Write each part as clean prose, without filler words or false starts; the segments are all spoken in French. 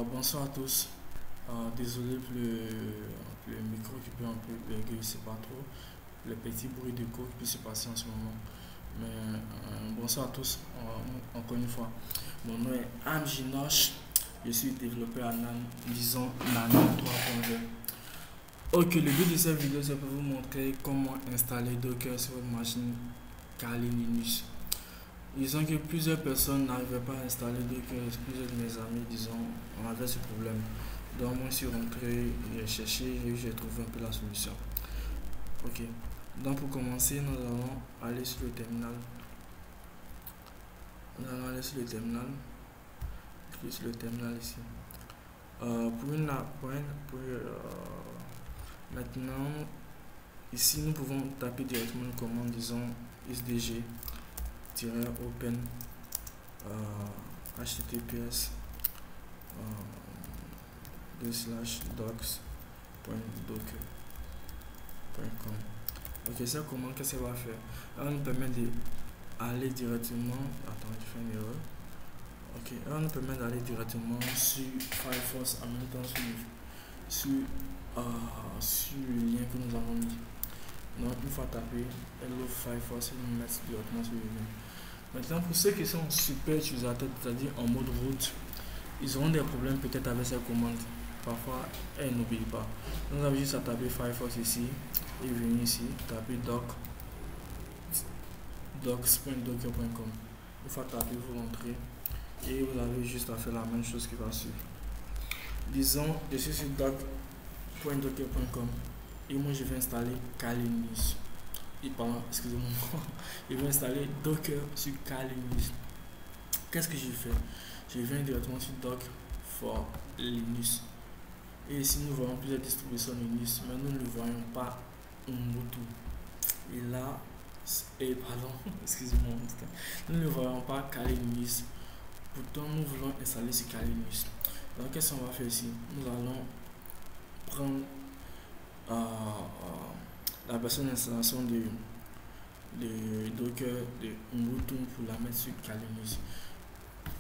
Bonsoir à tous. Désolé pour le micro qui peut un peu bugger, c'est pas trop. Le petit bruit de cours qui peut se passer en ce moment. Mais bonsoir à tous, encore une fois. Mon nom est Amjinosh. Je suis développeur à disons Nano 3.0. Ok, le but de cette vidéo, c'est pour vous montrer comment installer Docker sur votre machine Kali Linux. Disons que plusieurs personnes n'arrivaient pas à installer Docker, plusieurs de mes amis, disons, on avait ce problème. Donc moi je suis rentré, j'ai cherché et j'ai trouvé un peu la solution. Ok, donc pour commencer, nous allons aller sur le terminal. Nous allons aller sur le terminal, cliquer sur le terminal ici. Maintenant, ici nous pouvons taper directement une commande, disons sdg-open https docs.docker.com. Ok, ça comment que ça va faire? Ça nous permet d'aller directement. Attends, je fais une erreur. Ok, ça nous permet d'aller directement sur Firefox en même temps sur le lien que nous avons mis. Donc, une fois tapé, Hello Firefox, nous met directement sur le lien. Maintenant, pour ceux qui sont super utilisateurs, c'est-à-dire en mode route, ils auront des problèmes peut-être avec ces commandes. Parfois, elles n'oublient pas. Nous avons juste à taper Firefox ici et venir ici, taper docs.docker.com. Une fois tapé, vous rentrez et vous avez juste à faire la même chose qui va suivre. Disons, je suis sur doc.docker.com et moi je vais installer Kali Linux. Excusez-moi, je vais installer Docker sur Kali Linux. Qu'est-ce que je fais? Je viens directement sur Doc for Linux. Et ici, nous voyons plusieurs distributions Linux, mais nous ne voyons pas Ubuntu. Et là, pardon, excusez-moi, nous ne voyons pas Kali Linux. Pourtant, nous voulons installer sur Kali Linux. Donc, qu'est-ce qu'on va faire ici? Nous allons prendre la version d'installation de Docker de Ubuntu pour la mettre sur Kali Linux.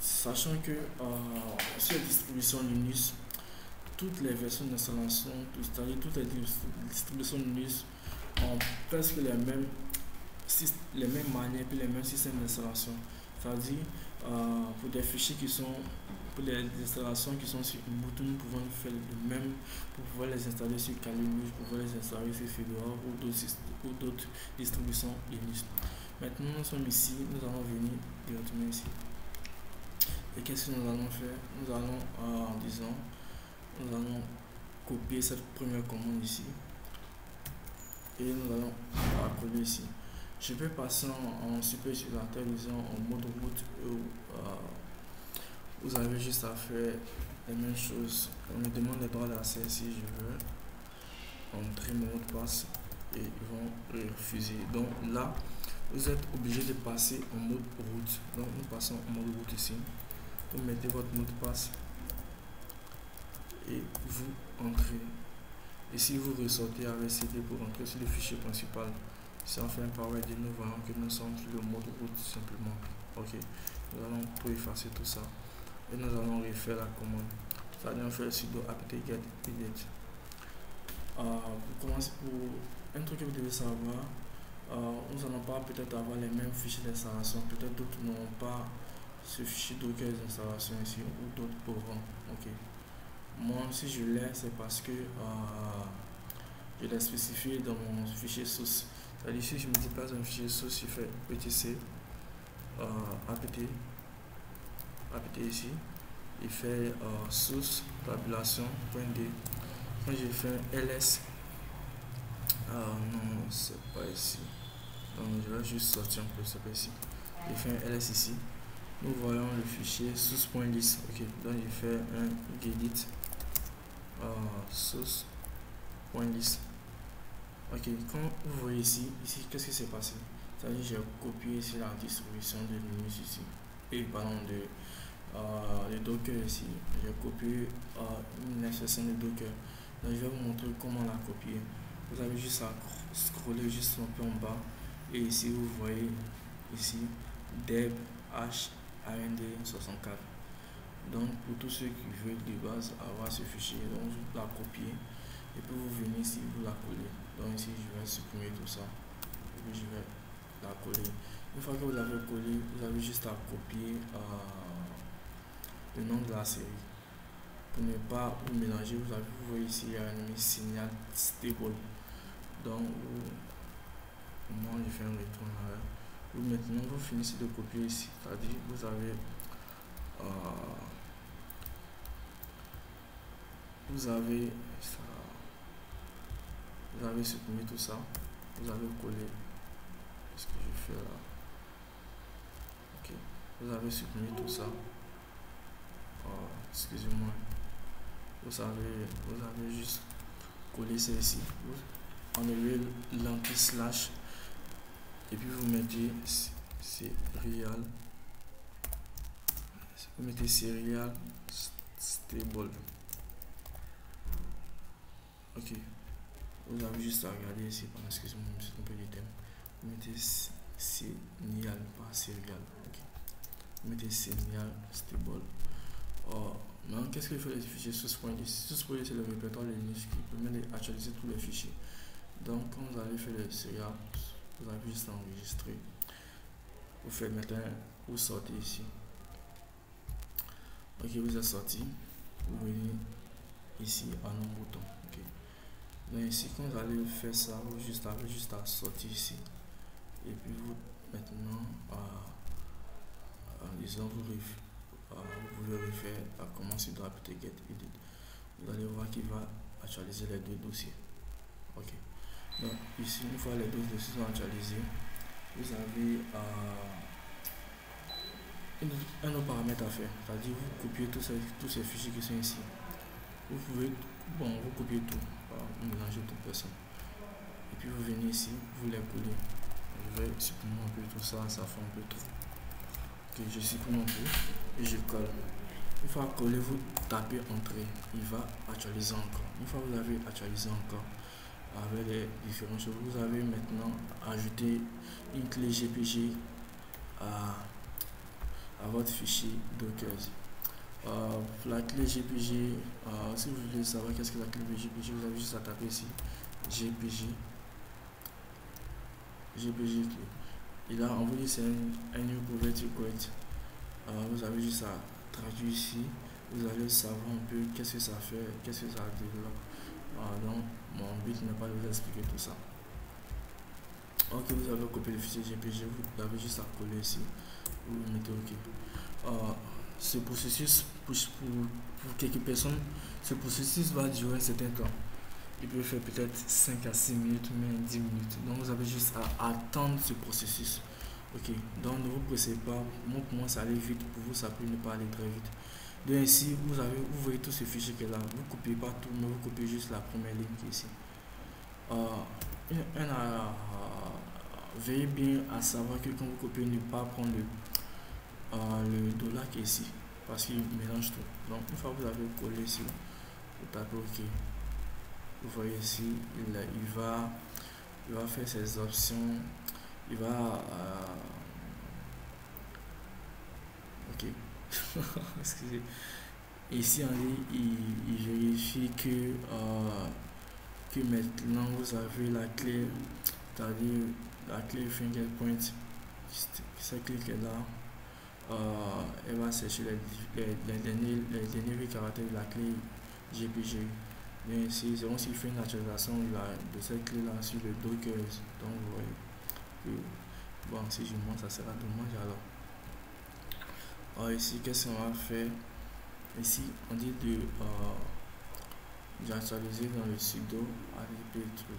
Sachant que sur la distribution Linux, toutes les versions d'installation, c'est-à-dire toutes les distributions Linux ont presque les mêmes manières et les mêmes systèmes d'installation. C'est-à-dire pour des fichiers qui sont pour les installations qui sont sur Ubuntu, nous pouvons faire le même pour pouvoir les installer sur Kali Linux, pour pouvoir les installer sur Fedora ou d'autres distributions Linux. Maintenant, nous sommes ici, nous allons venir directement ici. Et qu'est-ce que nous allons faire? Nous allons, nous allons copier cette première commande ici et nous allons la coller ici. Je vais passer en super utilisateur, disons en mode route où vous avez juste à faire les mêmes choses. On me demande les droits d'accès si je veux entrer mon mot de passe et ils vont le refuser. Donc là, vous êtes obligé de passer en mode route. Donc nous passons en mode route ici. Vous mettez votre mot de passe et vous entrez. Et si vous ressortez avec CD pour entrer sur le fichier principal, si on fait un power de nous voyons que nous sommes sur le mode route simplement. Ok, nous allons tout effacer tout ça et nous allons refaire la commande. C'est-à-dire faire sudo apt-get edit. Pour commencer, pour un truc que vous devez savoir, nous n'allons pas peut-être avoir les mêmes fichiers d'installation, peut-être d'autres n'auront pas ce fichier Docker d'installation ici ou d'autres pourront. Ok, moi si je l'ai, c'est parce que je l'ai spécifié dans mon fichier source. C'est-à-dire si je me déplace un fichier source, je fais etc apt ici, il fait source tabulation.d. Quand je fais ls, non c'est pas ici, donc je vais juste sortir un peu, c'est pas ici, je fais un ls ici, nous voyons le fichier source.list. Ok, donc je fais un gedit source.list. Ok, quand vous voyez ici qu'est-ce qui s'est passé? C'est-à-dire j'ai copié ici la distribution de Linux ici et pardon de Docker ici. J'ai copié une extension de Docker. Donc je vais vous montrer comment la copier. Vous avez juste à scroller juste un peu en bas et ici vous voyez ici deb h and 64. Donc pour tous ceux qui veulent de base avoir ce fichier, donc vous la copiez et puis vous venez ici, vous la collez. Donc ici je vais supprimer tout ça et puis je vais la coller. Une fois que vous l'avez collé, vous avez juste à copier le nom de la série. Pour ne pas vous mélanger, vous voyez ici il y a un signal stable. Donc moi je fais un retour là. Maintenant vous finissez de copier ici, c'est-à-dire vous avez ça, vous avez supprimé tout ça, vous avez collé ce que je fais là. Ok, vous avez supprimé tout ça. Excusez-moi, vous avez juste collé celle-ci, vous enlevez l'anti-slash et puis vous mettez serial, vous mettez serial stable. Ok, vous avez juste à regarder ici, excusez-moi, je me suis trompé d'item. Vous mettez serial, pas serial. Ok, vous mettez serial stable. Maintenant, qu'est-ce qu'il faut les fichiers sous ce point ici? Sous ce point, c'est le répertoire Linux qui permet d'actualiser tous les fichiers. Donc, quand vous allez faire le serial, vous avez juste à enregistrer. Vous faites maintenant, vous sortez ici. Ok, vous êtes sorti. Vous venez ici à nos boutons. Ok. Donc ici, quand vous allez faire ça, vous avez juste à sortir ici. Et puis vous maintenant, disons vous pouvez refaire à comment c'est doit get edit. Vous allez voir qu'il va actualiser les deux dossiers. Ok. Donc ici, une fois les deux dossiers sont actualisés, vous avez un autre paramètre à faire, c'est-à-dire vous copiez tous ces fichiers qui sont ici. Vous pouvez, vous copiez tout, vous mélangez toute personne. Et puis vous venez ici, vous les collez. Je vais supprimer un peu tout ça, ça fait un peu trop. Ok, je supprime un peu et je colle. Une fois collé, vous tapez entrée, il va actualiser encore. Une fois que vous avez actualisé encore avec les différentes choses, vous avez maintenant ajouté une clé GPG à votre fichier Docker. La clé GPG, si vous voulez savoir qu'est-ce que la clé GPG, vous avez juste à taper ici GPG clé. Et là, on vous dit c'est un new poverty code. Vous avez juste à traduire ici. Vous allez savoir un peu qu'est-ce que ça fait, qu'est-ce que ça développe. Donc, mon but n'est pas de vous expliquer tout ça. Ok, vous avez copié le fichier GPG, vous avez juste à coller ici. Vous mettez OK. Ce processus, pour quelques personnes, ce processus va durer un certain temps. Il peut faire peut-être 5 à 6 minutes, même 10 minutes. Donc vous avez juste à attendre ce processus. Ok, donc ne vous pressez pas. Moi, pour moi, ça allait vite. Pour vous, ça peut ne pas aller très vite. Donc ici, vous voyez tout ce fichier qui est là. Vous ne copiez pas tout, mais vous copiez juste la première ligne qui est ici. Veillez bien à savoir que quand vous copiez, ne pas prendre le dollar qui est ici, parce qu'il mélange tout. Donc une fois que vous avez collé ici, vous tapez OK. Vous voyez ici, il va faire ses options. Il va OK. Excusez. Ici en ligne, il vérifie que maintenant vous avez la clé, c'est-à-dire la clé fingerprint. Cette clé qui est là, elle va chercher les derniers caractères de la clé GPG. Mais ici, c'est aussi fait une actualisation de cette clé là sur le Docker. Donc vous voyez que bon, si je monte, ça sera dommage alors. Ici, qu'est-ce qu'on va faire? Ici, on dit d'actualiser dans le sudo adp-true.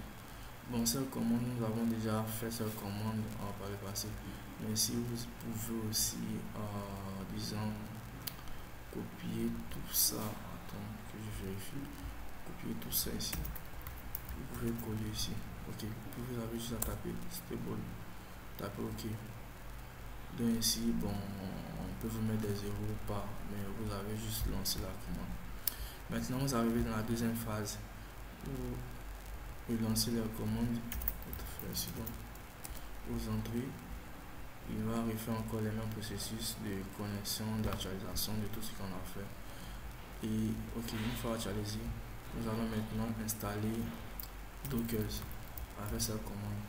Bon, cette commande, nous avons déjà fait cette commande par le passé. Mais si vous pouvez aussi, disons, copier tout ça. Attends que je vérifie. Copier tout ça ici. Vous pouvez coller ici. Ok. Puis vous avez juste à taper stable. Tapez OK. Donc ici, bon, on peut vous mettre des zéros ou pas, mais vous avez juste lancé la commande. Maintenant, vous arrivez dans la deuxième phase où vous lancez la commande. Vous entrez il va refaire encore les mêmes processus de connexion, d'actualisation de tout ce qu'on a fait. Et ok, une fois actualisé, nous allons maintenant installer Docker avec sa commande.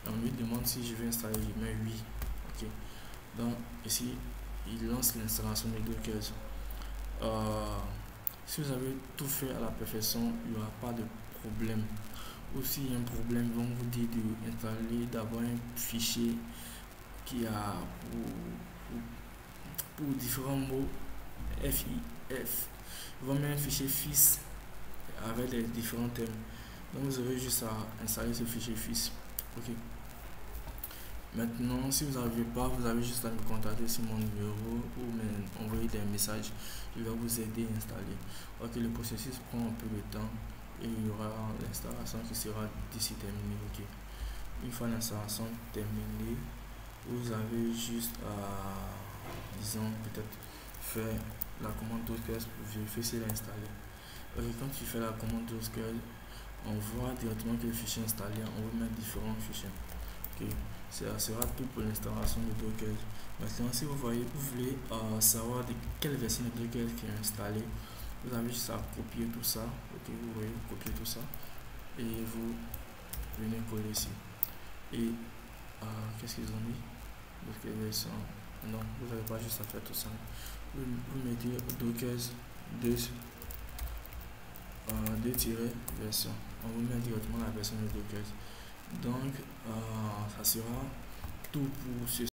On lui demande si je veux installer, je mets oui. Ok. Donc ici, il lance l'installation de Docker. Si vous avez tout fait à la perfection, il n'y aura pas de problème. Ou s'il y a un problème, ils vont vous dire d'installer d'abord un fichier qui a pour différents mots FIF. Ils vont mettre un fichier FIS avec les différents thèmes. Donc vous avez juste à installer ce fichier FIS. Ok. Maintenant, si vous n'arrivez pas, vous avez juste à me contacter sur mon numéro ou m'envoyer des messages. Je vais vous aider à installer. Ok, le processus prend un peu de temps et il y aura l'installation qui sera d'ici terminée. Ok. Une fois l'installation terminée, vous avez juste à, disons, peut-être faire la commande Docker pour vérifier si elle est installée. Ok, quand tu fais la commande Docker, on voit directement que le fichier est installé. On va mettre différents fichiers. Ok. Ça sera tout pour l'installation de Docker. Maintenant, si vous voulez savoir de quelle version de Docker qui est installée, vous avez juste à copier tout ça. Ok, vous voyez, copier tout ça et vous venez coller ici. Et qu'est-ce qu'ils ont mis? Docker version. Non, vous n'avez pas juste à faire tout ça. Vous mettez Docker 2-version. On vous met directement la version de Docker. Donc, ça sera tout pour ce